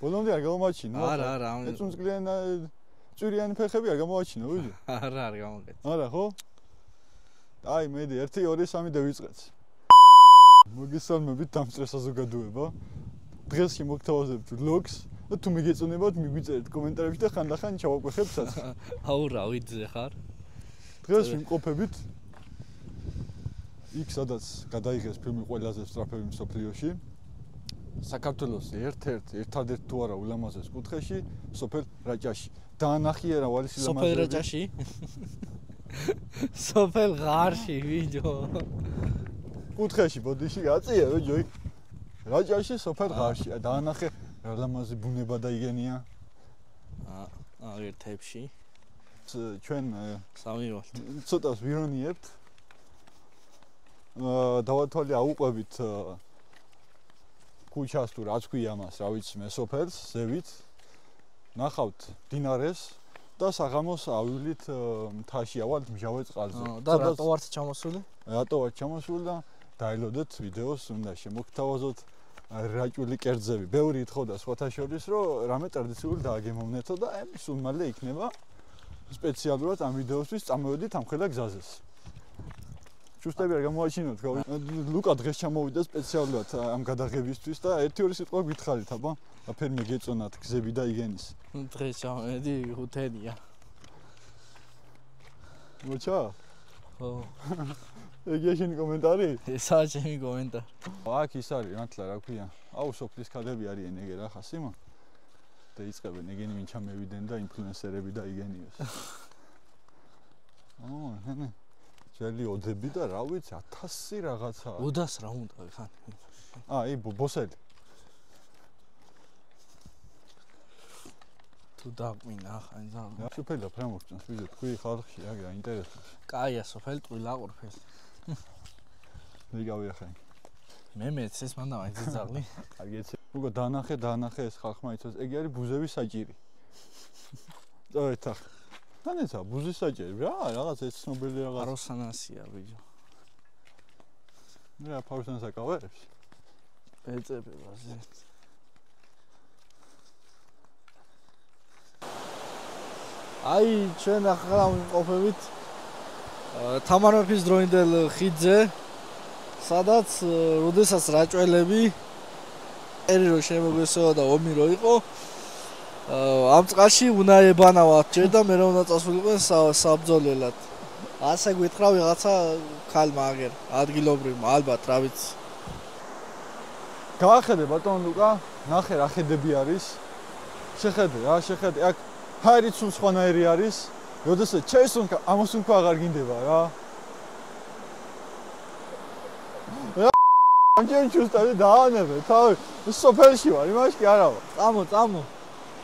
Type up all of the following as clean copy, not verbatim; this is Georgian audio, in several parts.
ბოლომდე არ გამომაჩინო? არა. ეწუნწკლიან წვრიანი ფეხები არ გამომაჩინო, ვიდრე? არა გამოგეთ. არა, ხო? აი, მედი 1 2 3 დავიწყეთ. მოგესალმებით დამწრე საზოგადოება. დღეს მოგთავაზებთ vlogs და თუ მიგეწონებათ, მიგვიწერეთ კომენტარებში და ხანდახან ჩავაკვეხებსაც. აუ რა ვიძე ხარ? დღეს ვიმყოფებით იქ სადაც გადაიღეს ფილმი ყველაზე სწრაფები მსოფლიოში. საქართველოს ერთადერთ თუ არა ულამაზეს კუთხეში, სოფელ რაჭაში. დაანახიერა ვალის ილამაზები. სოფელ რაჭაში? სოფელ ღარში ვიდეო. კუთხეში ბოდიში გაწია ჯოი. რაჭაში სოფელ ღარში. დაანახე რა ლამაზი ბუნება და იგენია. ერთებში. ჩვენ სამივე ცოტას ვირონიებთ. დავათვალე აუყვებით ქუჩას თუ რაც ქვია მას, რა ვიცი მე სოფელს, ზევით. ნახავთ დინარეს და საღამოს ავილით მთაში ავალთ მჟავე წყალზე. და რატო ვართ ჩამოსული? რატო ვართ ჩამოსული და დაელოდეთ ვიდეოს, უნდა შემოგთავაზოთ რაჭული კერძები. ბევრი ითხოვდა სხვათა შორის, რომ რამე ტრადიციული დააგემოვნეთო და სულ მალე იქნება სპეციალურად ამ ვიდეოსთვის წამოვედით ამ ხელა გზაზეს. ჩუსტები არ გამოაჩინოთ, ლუკა დღეს ჩამოვიდა სპეციალურად ამ გადაღებისთვის და 1-2 სიტყვა გითხარით, აბა,აფერმე გეწონათ გზები და იგენის. დღეს ჩამოვედი ხუთენია. მოჩა? ხო. ეგია შენი კომენტარი? ესაა ჩემი კომენტარი. აქ ის არის, მართლა რა ქვია? აუ, სოფლის ქადები არიან ეგ რა ხასიმა. და იწყებენ ეგენი ვინ ჩამევიდნენ და ინფლუენსერები და იგენიოს. ნე. ძველი ოდები და რა ვიცი 1000 რაღაცაა. 200 რა უნდა ხან. აი ბოსელი. თუ დაგვინა ხან ზავ. სოფელი რა მოგწონს ვიდეო თქვი ხალხში რა გაინტერესებს. კაია სოფელი ტყილა ყურფეს. მიგავია ხან. მე მეც ეს მანდა მაინც ძაღლი. კარგიც. უკვე დაანახე ეს ხალხმა იცოს ეგ არის ბუზების საჭირი. წავეთა. თანეცა ბუზის საჭირი რა რაღაც ეს ცნობილი რაღაც პაროსანასია ბიჭო. რა პაროსანას აკავერებს? ეწებებაზე. აი ჩვენ ახლა ვიმყოფებით თამარ მეფის დროინდელ ხიდზე, სადაც როდესაც რაჭველები ერი რო შემოგვესევა და ომი რო იყო, ამ წყალში უნდა ებანავათ ჯერ და მე რა უნდა წასულიყვნენ საბრძოლველად. ასე გითხრა ვიღაცა ქალმა აგერ ადგილობრივმა, ალბათ რა ვიცი. გაახედე ბატონ ლუკა, ნახე რა ხედები არის. შეხედე, აქ ჰაერიცუნ სხვანაირი არის. როდესაც ჩაისუნ ამოსუნქვა აღარ გინდება რა. ამჯერ ჩუსტავი დაანებე, თავი სოფელში ვარ, იმაში კი არა ვარ. წამო.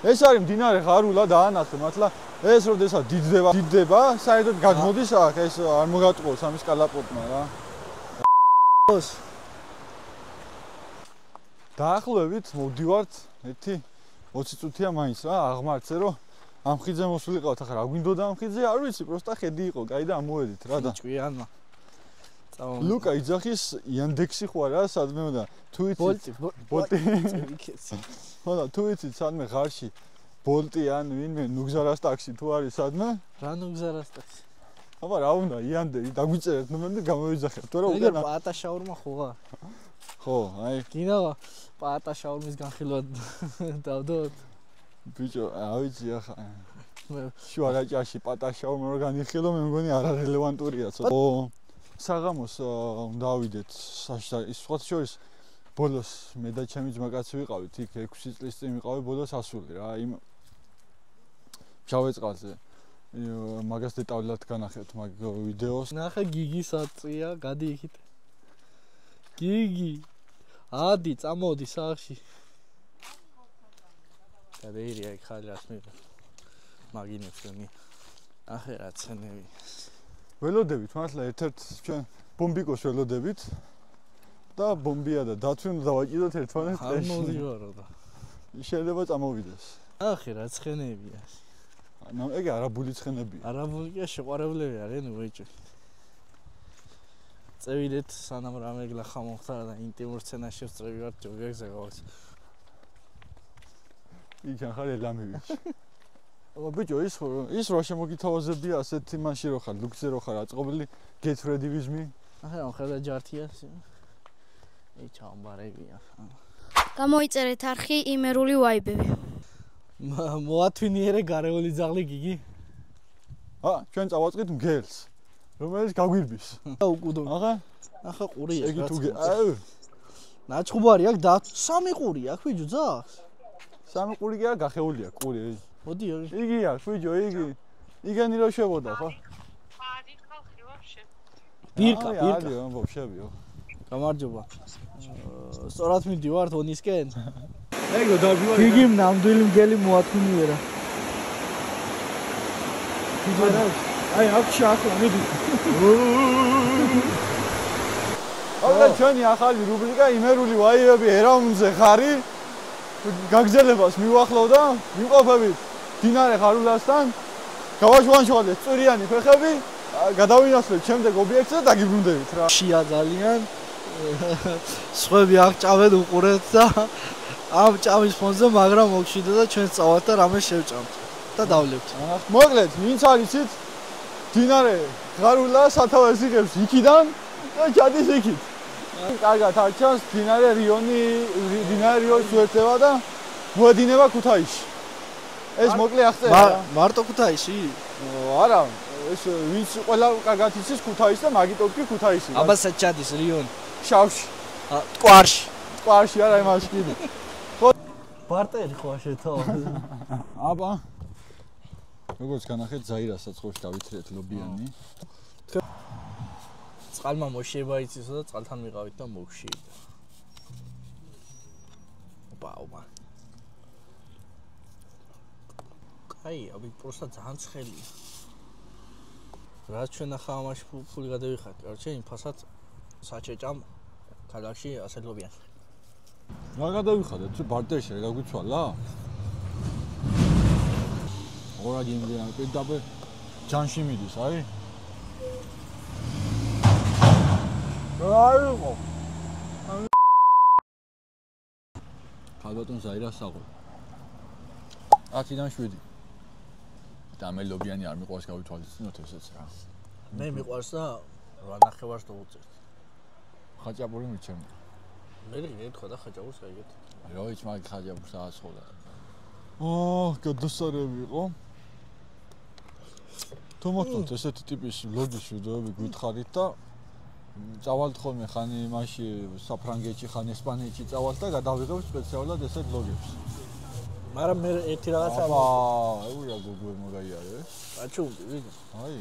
ეს არის მდინარე ღარულა დაანახე, მართლა ეს როდესაც დიდდება, საერთოდ გადმოდის აქ, ეს არ მოგატყუოს ამის კალაპოტმა რა. დაახლოებით მოვდივართ 1-20 წუთია მაინც რა, აღმართზე რომ ამ ხიდზე მოსულიყავთ, ახლა რა გვინდოდა ამ ხიდზე, არ ვიცი, პროსტა ხედი იყო, კაი და ამოვედით რა და. ჭკვიანმა. ლუკა იძახის იანდექსი ხო არა, სადმე უნდა თუ იცით ბოლტი. ხო და თუ იცით სადმე ღარში ბოლტი ან ვინმე ნუგზარას ტაქსი თუ არის სადმე? რა ნუგზარას ტაქსი? აბა რა უნდა იანდეი დაგვიწერეთ ნომერი და გამოვიძახეთ. თორე უკან ეგ პაატაშაურმა ხოღა. ხო, აი. გინდა პაატაშაურმის განხილვა დავდოთ. ბიჭო, ავიცი ახლა. შუა რაჭაში პაატაშაურმა რო განიხილო, მე მგონი არარელევანტურია ცოტა. ო საღამოს უნდა ავიდეთ ის სხვათა შორის ბოლოს მე და ჩემი ძმაკაცი ვიყავით იქ 6 წლის წინ ვიყავი ბოლოს ასული რა იმ მჟავე წყალზე მაგას დეტალურად განახევთ მაგ ვიდეოს. ნახე გიგი საწია, გადი იქით. გიგი ადი წამოდი სახში. გადაირია იქ ხალხს მე მაგინებს მე. ახე რა ცენები. ველოდებით, მართლა ერთ-ერთ ჩვენ ბომბიკოს ველოდებით და ბომბია და დათვი უნდა დავაჭიდოთ ერთმანეთს წეში. მოდივარო და. შეიძლება წამოვიდეს. ახე რა ცხენებია. ეგ არაბული ცხენებია. არაბულია შეყვარებლები არიან უეჭი. წევიდეთ სანამ რამე გლახა მოხდა და ინტიმურ სცენაში წევი ვარ ჯოგეგზე გავაც. იქან ხარ ელამივიჩი. ბიჭო, ის რო შემოგითავაზებია ასეთ იმაში რო ხარ, ლუქსზე რო ხარ აწყობილი, გეთრედი ვიზმი. ახლა ხედა ჯართია. ე ჩამბარებია. გამოიწერეთ არხი იმერული ვაიბები. მოათვინიერე გარეული ძაღლი გიგი. ჩვენ წავაწყით მგელს, რომელიც გაგვირბის. უკუდო. ახლა ყურია. იგი თუ ნაჩხუბარი აქვს და 3 ყური აქვს ბიჭო ძაღლს. 3 ყური კი არა გახეულია ყური. მოდი იგი აქვს ბიჭო, იგი. იგენი რო შევოდა ხო? ხადი ხალხი ვაფშე. ბირკა. ვაფშებიო. გამარჯობა. სწორად მიდივართ ონისკენ. ეგო დავივარ. გიგი ნამდვილი მგელი მოათვინიერა. აი აქ შახლა მიდი. ახლა ჩვენი ახალი რუბრიკა იმერული ვაიბები ერაუნზე ხარი გაგზელებას მივახლოვ და ვიმყოფებით დინარე ხარულასთან გავაშვანშვალეთ წვრიანი ფეხები გადავინაცვლეთ შემდეგ ობიექტზე და დაგიბრუნდებით რა. შია ძალიან სხვები აღჭავენ უყურეთ და ამ ჭამის ფონზე მაგრამ მოგშიდა და ჩვენ წავართ და რამე შევჭამთ და დავლევთ. მოკლედ, ვინც არიცით დინარე ხარულა სათავეს იღებს იქიდან და ჩადის იქით. კარგად არ ჩანს დინარე რიონის უერთდება და მოედინება ქუთაისში. ეს მოკლე აღწერა. მარტო ქუთაისში? არა, ეს ვინც ყველა კარგად იცის ქუთაისს და მაგიტო კი ქუთაისი. აბასაც ჩადის რიონი. შავში. ტყვარში. ტყვარში არა იმაში კიდე. ბარტერი ხო შეთო? აბა. როგორც განახეთ ზაირასაც ხო დავითრეთ ლობიანი. წყალმა მოშება იცისო და წყალთან მიყავით და მოგშიება. ოპა. აი, აბი პროსტა ძალიან ცხელია. რაც ჩვენ ახლა ამაში ფული გადავიხართ, კარჩე იმ ფასად საჭეჭამ ქალაქში ასე ლობიანი. რა გადავიხადეთ? თუ ბარტერში რა გაგვიცვალა? ორად იმდენ პედაბე ჯანში მიდის, აი? აიღო. ხალბატონ ზაირას საღო. 10-დან 7. და მე ლობიანი არ მიყვარს გავითვალისწინოთ ესეც რა. მე მიყვარს და 8 ნახევარს დავუწერთ. ხაჭაპური მირჩემ. მე გითხო და ხაჭაპურს გაიგეთ. რა ვიცი მაგ ხაჭაპურს აასხოლა. გადასარევი იყო. თუმცა ესეთი ტიპის ლოგის ვიდეოები გითხარით და წავალთ ხოლმე ხან იმაში საფრანგეთში ხან ესპანეთში წავალთ და გადავიღებ სპეციალურად ესეთ ლოგებს. მაგრამ მე ერთი რაღაცა ეურა გუგლ მოგაიარე. აჩუმდი ვიდეო. აი.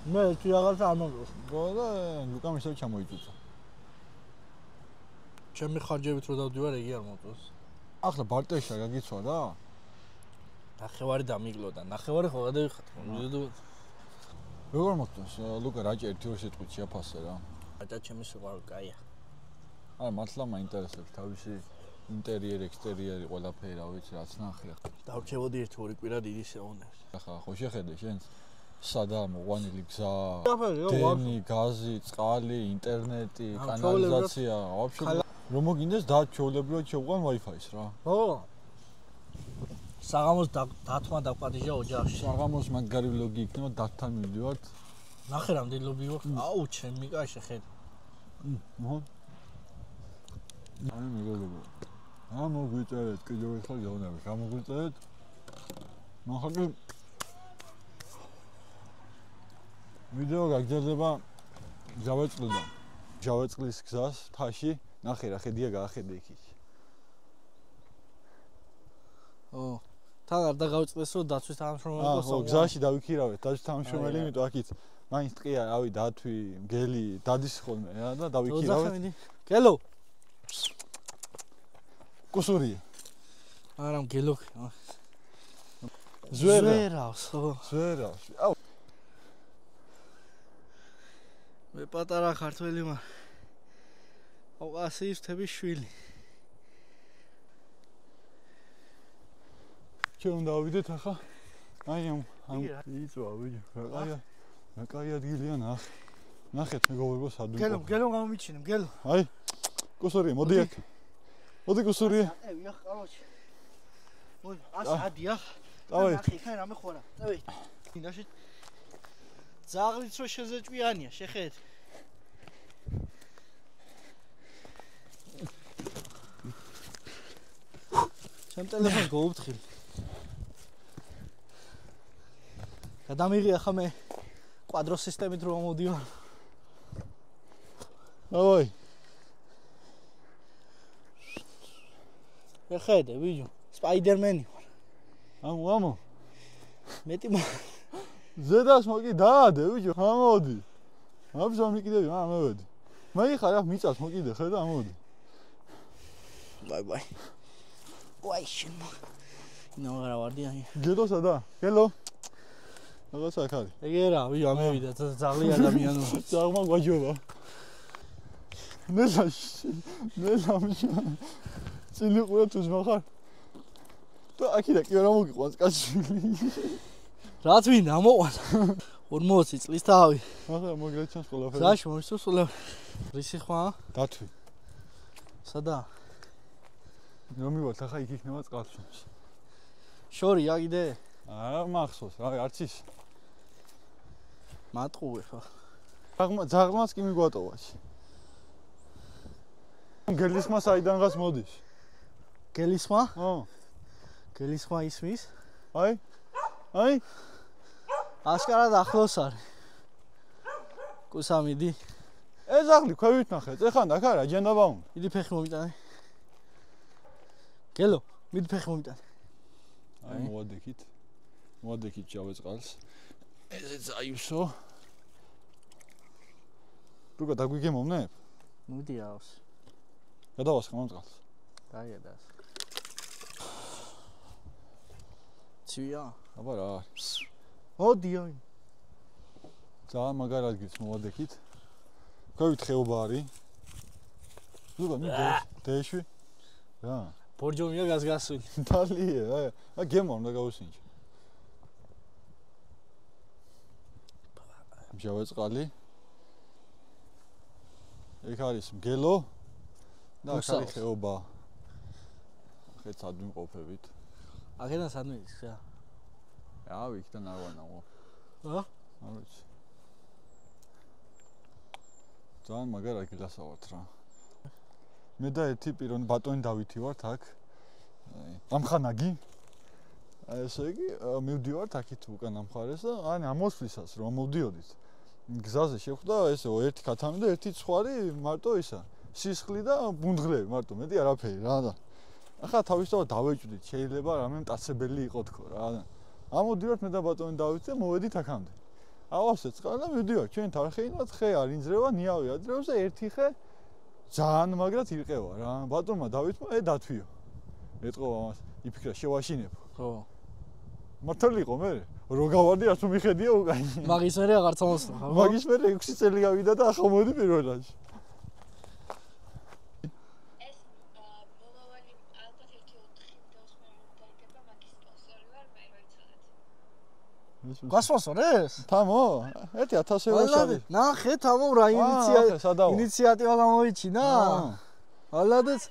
მე ერთი რაღაცა არ მომწონს. და ლუკამ ისევ ჩამოიწუწა. ჩემი ხარჯებით რო დავდივარ, იგი არ მომწონს. ახლა ბარტერში რა გაგიცვა რა? ნახევარი დამიკლო და ნახევარი ხო გადავიხატ. როგორ მოგწონს? ლუკა რაჭი ერთი ორი სიტყვით შეაფასე რა. აჭა ჩემი სიყვარული კაია. აი მართლა მაინტერესებს თავისი ინტერიერი, ექსტერიერი, ყველაფერი რა ვიცი რაც ნახე ახლა. დავრჩებოდი ერთი ორი კვირა დიდი სეონებს. ახლა ხო შეხედე შენს სადაა მოყვანილი გზა, ყველაფერი დენი, გაზი, წყალი, ინტერნეტი, კანალიზაცია, ვაფშე რომ მოგინდეს დაჩვეულებრივად შევყვან Wi-Fi-ს რა. ხო. საღამოს დათმა დაპატიჟა ოჯახში. საღამოს მაგარი ვლოგი იქნება დათთან მივდივართ. ნახე რამდენი ლობი ვარ. აუ ჩემი კაშე ხედ. მოჰ. აი მეგობრებო. მოგვიწერეთ კიდევ ერთხელ გეუბნებით. რა მოგვიწერეთ? ნახე ვიდეო გაგრძელდება ჯავეწყლიდან. ჯავეწყლის გზას თაში ნახე რა ხედია გაახედე იქით. ო თან არ დაგავიწყდეს რომ დაცვის თანამშრომელი იყო. ხო, გზაში დავიქირავეთ დაცვის თანამშრომელი, იმიტომ აქით მაინც ტყია, რავი, დათვი, მგელი, დადის ხოლმე რა და დავიქირავეთ. გელო. კუსურია. არა მგელო. ზვერავს. აუ. მე პატარა ქართველი მარ. აუ ასე ვთები შვილი. ჩვენ დავიდეთ ახლა. აი ამ იწვა ვიჯო. კაი ადგილია ნახე. ნახეთ მეგობრებო სადუნკო. გელო გამომიჩინე, გელო. აი. კუსურია, მოდი აქ. მოდი გუსური. წევია, კაროჩი. მოდი, ასე ადია. დავაი. ნახე, ხან რამე ხوارა. წევი. დინაში ძაღლიც რო შეზეჭვიანია, შეხეთ. ჩემ ტელეფონს გაუფრთხილ. გადამიღია ხა მე კვადრო სისტემით რო მოდივარ. დავაი. შეხედე, ბიჭო, სპაიდერმენი ვარ. ამო. მეტი ზედას მოგი დაადე, ბიჭო, ამოდი. აბზა მიკიდები, ამოვედი. მე ხარ აქ მიწას მოკიდე, ხედა, ამოდი. ბაი. ვაი შენ. ნორა ვარდიანი. გელო სადა? გელო. რაღაცა აქ არის. ეგერა, ვიო, ამევიდა ძაღლი ადამიანი. ძაღლმა გვაჯობა. ნელა წილი ყურა თუ ზმახარ. და აქიდა კი რა მოგიყვანს კაცი. რა თვინ ამოყვანა. 40 წლის თავი. ახლა მოგეჩანს ყველაფერი. ზაში მომისწოს ყველაფერი. რისი ხმა? დათვი. სადა? რომ მივარ ახლა იქ იქნება წყალშემს. შორი აგიდე? არა მახსოვს, რა არც ის. მატყუე ხო? ძაღლმაც კი მიგვატოვაში. გელისმა საიდანღაც მოდის. გელისმა? ო. გელისმა ისმის? აი. აშკარად ახლოს არის. კუსამიდი. ეს ძაღლი ქვევით ნახე, ეხან აქ არა აჯენდაბა უნდა. მიდი ფეხი მომიტანე. გელო, მიდი ფეხი მომიტანე. აი მოვადექით ჯავე წყალს. ესეც აივსო. რუგა დაგვიგემოვნებ? მოდი ავს. გადავასხამ ამ წყალს. დაიადას. ცია? აბა რა არის? მოდი აი. ძალიან მაგარ ადგილს მოვადექით. ქვევით ხეობა არის. რუგა მე დეშვი. რა? ბორჯომია გასული. დალია, აი გემო უნდა გავუსინჯე. ჯავე წყალი. ეგ არის მგელო და აქ არის ხეობა. ხეთ ადმიმყოფებით. აქედან სადმედის რა? რავი, იქიდან არ ვანაო. რა? არ ვიცი. ძალიან მაგარ აგილასავთ რა. მე და ერთი პიროვნი ბატონი დავითი ვართ აქ. ამხანაგი. ესე იგი, მივდივართ აქით უკან ამ მხარეს და ანუ ამოსვლისას რომ მოვდიოდით. გზაზე შეხვდა ესე ერთი ქათამი და ერთი ცხვარი მარტო ისა. სისხლი და ბუნდღლები მარტო, მეტი არაფერი რა და. ახლა თავისთავად დავეჭვდით, შეიძლება რამე მტაცებელი იყო თქო რა და. ამოდივართ მე და ბატონი დავითი და მოვედით აქამდე. ავასეთ წყალს და მივდივართ ჩვენ თარხეინად ხე არ ინძრევა, ნიავი ადრევს და ერთი ხე ძალიან მაგრად ირყევა რა. ბატონმა დავითმა დათვიო. ეტყობა მას, იფიქრა შევაშინებ. ხო. მართალი იყო მე? რო გავარდი არც მიხედია უკან. მაგის მერე აღარ წამოსვლა, ხო? მაგის მერე 6 წელი გავიდა და ახლა მოდი პირველ რიგში. ეს ბოლოვანი ალბათ 1-4 ვიდეოს მე დაიდება მაგის სპონსორი ვარ მე როიცოდეთ. გასპონსორეს? თამო? 1000 ევროს არის. ნახე თამო რა ინიციატივა გამოიჩინა? ალადეც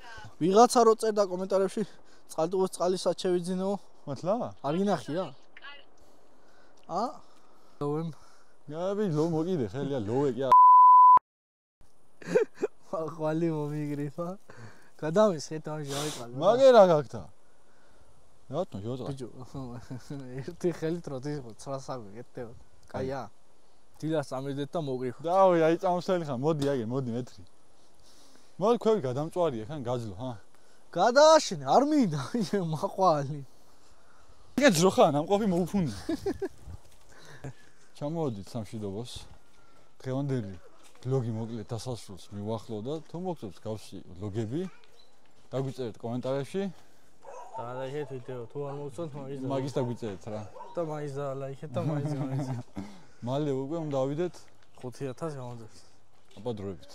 ვიღაცა რო წერდა კომენტარებში წყალტუბოს წყალის საჩევიძინო. მართლა? არ გინახია? ლოვემ. გაბი ლო მოგიდე ხელია ლოვე კი ხალი მომიგრიფა. გადავისხეთ ამ ჟავიტყალ. მაგერა გაქთა. რატო ჯოწა? ბიჭო, ერთი ხელით როდის 900 გეკეთებ. კაია. დილას წამედეთ და მოგრიფო. დავი აი წამოსელი ხარ, მოდი აგე, მოდი მეტრი. მოდი ქვევი გადამწვარია, ხან გაძლო, ჰა. გადააშენე, არ მინდა, მაყვალი. ეგეც რო ხან, ამ ყოფი მოუფუნდა. ჩამოვედით სამშვიდობოს. დღევანდელი ბლოგი მოკლედ დასასრულს მივახლო და თუ მოგწონს გავსი ბლოგები, დაგვიწერეთ კომენტარებში. დალაიქეთ ვიდეო, თუ არ მოგწონთ მაგის დაგვიწერეთ რა. და მაინც დალაიქეთ და მაინც. მალე უკვე უნდა ავიდეთ 5000 გამოძებს. აბადროებით.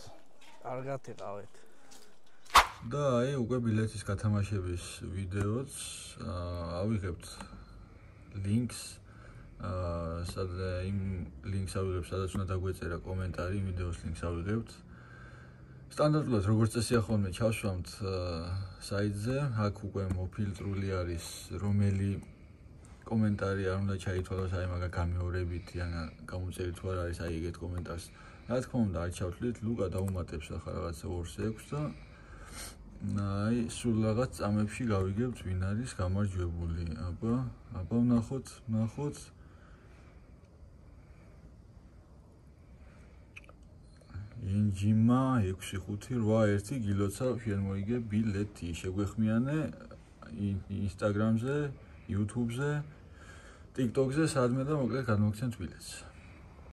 კარგად იყავით. და აი უკვე ბილეთის გათამაშების ვიდეოც ავიღებთ ლინკს იმ ლინკს ავიღებთ, სადაც უნდა დაგვეწერა კომენტარი, ვიდეოს ლინკს ავიღებთ სტანდარტულად როგორც წესია ხოლმე ჩავშვამთ საიტზე, აქ უკვე მოფილტრული არის რომელი კომენტარი არ უნდა ჩაითვალოს, აი მაგა გამეორებით ან გამოწერით თუ არ არის აი ეგეთ კომენტარს. რა თქმა უნდა, არ ჩავთვლით, ლუკა დაუმატებს ახლა რაღაცა 2-6 და აი სულ რაღაც წამებში გავიგებთ ვინ არის გამარჯვებული. აბა ვნახოთ. ინჯიმა 658 გილოცა შენ მოიგე ბილეთი. შეგვეხმიანე ინსტაგრამზე, YouTube-ზე, TikTok-ზე სადმე და მოკლედ გადმოგცემთ ბილეთს.